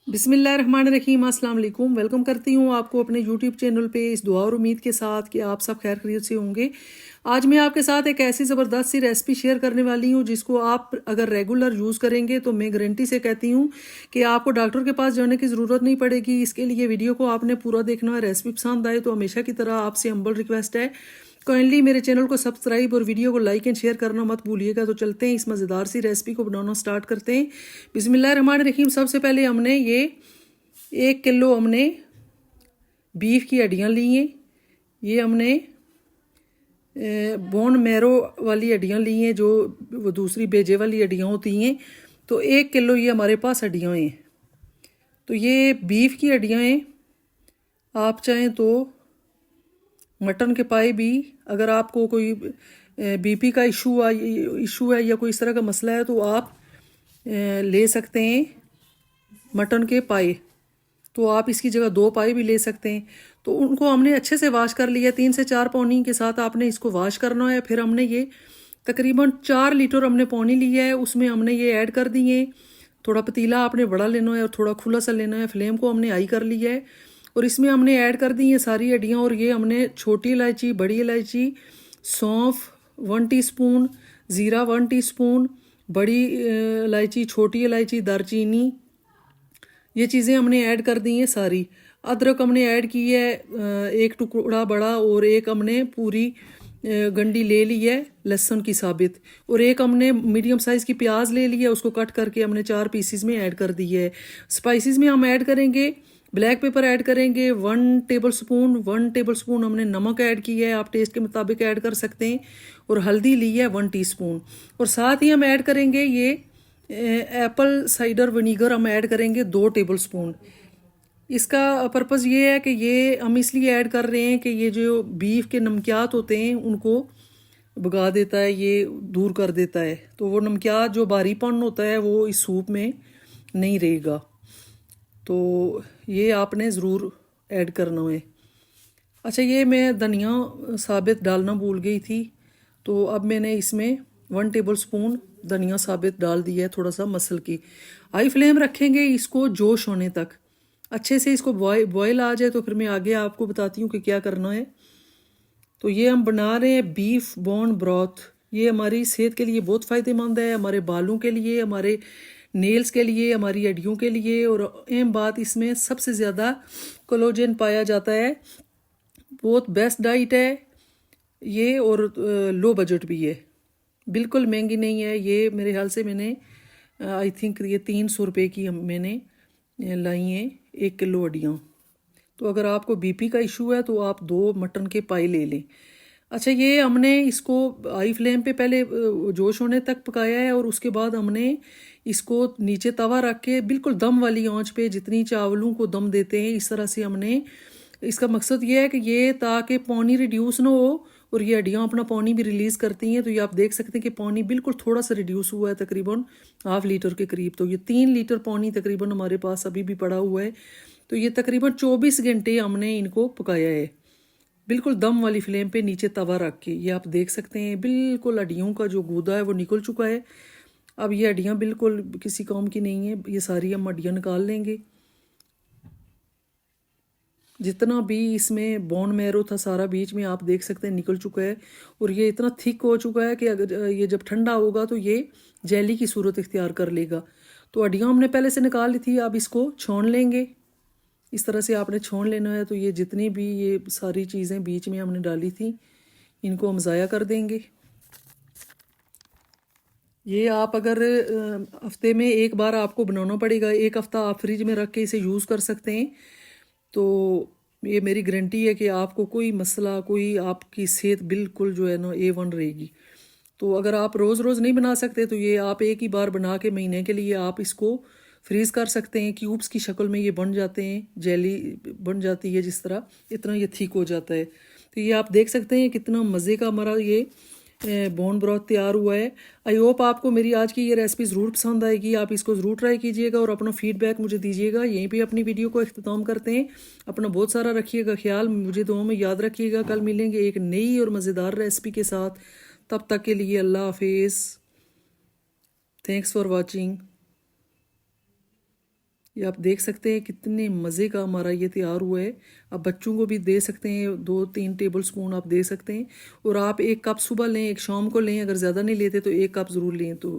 बिस्मिल्लाहिर्रहमानिर्रहीम, अस्सलाम वालेकुम। वेलकम करती हूँ आपको अपने यूट्यूब चैनल पे इस दुआ और उम्मीद के साथ कि आप सब खैर खैरियत से होंगे। आज मैं आपके साथ एक ऐसी ज़बरदस्त सी रेसिपी शेयर करने वाली हूँ जिसको आप अगर रेगुलर यूज़ करेंगे तो मैं गारंटी से कहती हूँ कि आपको डॉक्टर के पास जाने की ज़रूरत नहीं पड़ेगी। इसके लिए वीडियो को आपने पूरा देखना है। रेसिपी पसंद आए तो हमेशा की तरह आपसे हम्बल रिक्वेस्ट है, काइंडली मेरे चैनल को सब्सक्राइब और वीडियो को लाइक एंड शेयर करना मत भूलिएगा। तो चलते हैं इस मज़ेदार सी रेसिपी को बनाना स्टार्ट करते हैं। बिस्मिल्लाहिर्रहमानिर्रहीम। सबसे पहले हमने ये 1 किलो हमने बीफ की हड्डियाँ ली हैं। ये हमने बोन मैरो वाली हड्डियाँ ली हैं, जो वो दूसरी बेजे वाली हड्डियाँ होती हैं। तो 1 किलो ये हमारे पास हड्डियाँ हैं। तो ये बीफ की हड्डियाँ हैं। आप चाहें तो मटन के पाए भी, अगर आपको कोई बीपी का इशू है या कोई इस तरह का मसला है तो आप ले सकते हैं मटन के पाए। तो आप इसकी जगह 2 पाए भी ले सकते हैं। तो उनको हमने अच्छे से वॉश कर लिया। 3 से 4 पानी के साथ आपने इसको वॉश करना है। फिर हमने ये तकरीबन 4 लीटर हमने पानी लिया है, उसमें हमने ये ऐड कर दिए। थोड़ा पतीला आपने बड़ा लेना है और थोड़ा खुला सा लेना है। फ्लेम को हमने हाई कर लिया है और इसमें हमने ऐड कर दी है सारी हड्डियाँ। और ये हमने छोटी इलायची, बड़ी इलायची, सौंफ 1 टीस्पून, ज़ीरा 1 टीस्पून, बड़ी इलायची, छोटी इलायची, दारचीनी, ये चीज़ें हमने ऐड कर दी हैं सारी। अदरक हमने ऐड की है 1 टुकड़ा बड़ा, और एक हमने पूरी गंडी ले ली है लहसुन की साबित, और एक हमने मीडियम साइज़ की प्याज ले ली है, उसको कट करके हमने 4 पीसीज में ऐड कर दी है। स्पाइसेस में हम ऐड करेंगे ब्लैक पेपर ऐड करेंगे 1 टेबल स्पून हमने नमक ऐड किया है, आप टेस्ट के मुताबिक ऐड कर सकते हैं, और हल्दी ली है 1 टीस्पून। और साथ ही हम ऐड करेंगे ये एप्पल साइडर विनीगर हम ऐड करेंगे 2 टेबलस्पून। इसका पर्पज़ ये है कि ये हम इसलिए ऐड कर रहे हैं कि ये जो बीफ के नमकियात होते हैं उनको भगा देता है, ये दूर कर देता है। तो वो नमकियात जो भारीपन होता है वो इस सूप में नहीं रहेगा। तो ये आपने ज़रूर ऐड करना है। अच्छा, ये मैं धनिया साबित डालना भूल गई थी, तो अब मैंने इसमें 1 टेबलस्पून धनिया साबित डाल दिया है, थोड़ा सा मसल की। हाई फ्लेम रखेंगे इसको जोश होने तक, अच्छे से इसको बॉयल आ जाए तो फिर मैं आगे आपको बताती हूँ कि क्या करना है। तो ये हम बना रहे हैं बीफ बोन ब्रॉथ। ये हमारी सेहत के लिए बहुत फ़ायदेमंद है, हमारे बालों के लिए, हमारे नेल्स के लिए, हमारी हड्डियों के लिए। और अहम बात, इसमें सबसे ज़्यादा कोलेजन पाया जाता है। बहुत बेस्ट डाइट है ये, और लो बजट भी है, बिल्कुल महंगी नहीं है। ये मेरे ख्याल से मैंने आई थिंक ये 300 रुपये की मैंने लाई हैं 1 किलो हड्डियाँ। तो अगर आपको बीपी का इशू है तो आप 2 मटन के पाई ले लें। अच्छा, ये हमने इसको हाई फ्लेम पे पहले जोश होने तक पकाया है, और उसके बाद हमने इसको नीचे तवा रख के बिल्कुल दम वाली आंच पे, जितनी चावलों को दम देते हैं इस तरह से हमने, इसका मकसद ये है कि ये ताकि पानी रिड्यूस ना हो और ये हड्डियाँ अपना पानी भी रिलीज़ करती हैं। तो ये आप देख सकते हैं कि पानी बिल्कुल थोड़ा सा रिड्यूस हुआ है, तकरीबन ½ लीटर के करीब। तो ये 3 लीटर पानी तकरीबन हमारे पास अभी भी पड़ा हुआ है। तो ये तकरीबन 24 घंटे हमने इनको पकाया है, बिल्कुल दम वाली फ्लेम पे नीचे तवा रख के। ये आप देख सकते हैं बिल्कुल हड्डियों का जो गूदा है वो निकल चुका है। अब ये हड्डियाँ बिल्कुल किसी काम की नहीं है, ये सारी हम हड्डियाँ निकाल लेंगे। जितना भी इसमें बोन मैरो था सारा बीच में आप देख सकते हैं निकल चुका है, और ये इतना थिक हो चुका है कि अगर ये जब ठंडा होगा तो ये जेली की सूरत इख्तियार कर लेगा। तो हड्डियाँ हमने पहले से निकाल ली थी, अब इसको छोन लेंगे। इस तरह से आपने छोन लेना है। तो ये जितनी भी ये सारी चीज़ें बीच में हमने डाली थी इनको हम ज़ाया कर देंगे। ये आप अगर हफ्ते में एक बार आपको बनाना पड़ेगा, 1 हफ्ता आप फ्रिज में रख के इसे यूज़ कर सकते हैं। तो ये मेरी गारंटी है कि आपको कोई मसला, कोई आपकी सेहत बिल्कुल जो है ना A1 रहेगी। तो अगर आप रोज़ रोज़ नहीं बना सकते तो ये आप एक ही बार बना के महीने के लिए आप इसको फ्रीज़ कर सकते हैं। क्यूब्स की शक्ल में ये बन जाते हैं, जेली बन जाती है जिस तरह, इतना ये ठीक हो जाता है। तो ये आप देख सकते हैं कितना मज़े का हमारा ये बोन ब्रॉथ तैयार हुआ है। आई होप आपको मेरी आज की ये रेसिपी ज़रूर पसंद आएगी। आप इसको ज़रूर ट्राई कीजिएगा और अपना फीडबैक मुझे दीजिएगा। यहीं पे अपनी वीडियो को अख्ताम करते हैं। अपना बहुत सारा रखिएगा ख्याल, मुझे दुआओं में याद रखिएगा। कल मिलेंगे एक नई और मज़ेदार रेसिपी के साथ। तब तक के लिए अल्लाह हाफिज़। Thanks for watching. ये आप देख सकते हैं कितने मज़े का हमारा ये तैयार हुआ है। आप बच्चों को भी दे सकते हैं, 2-3 टेबल स्पून आप दे सकते हैं। और आप 1 कप सुबह लें, 1 शाम को लें, अगर ज़्यादा नहीं लेते तो 1 कप ज़रूर लें तो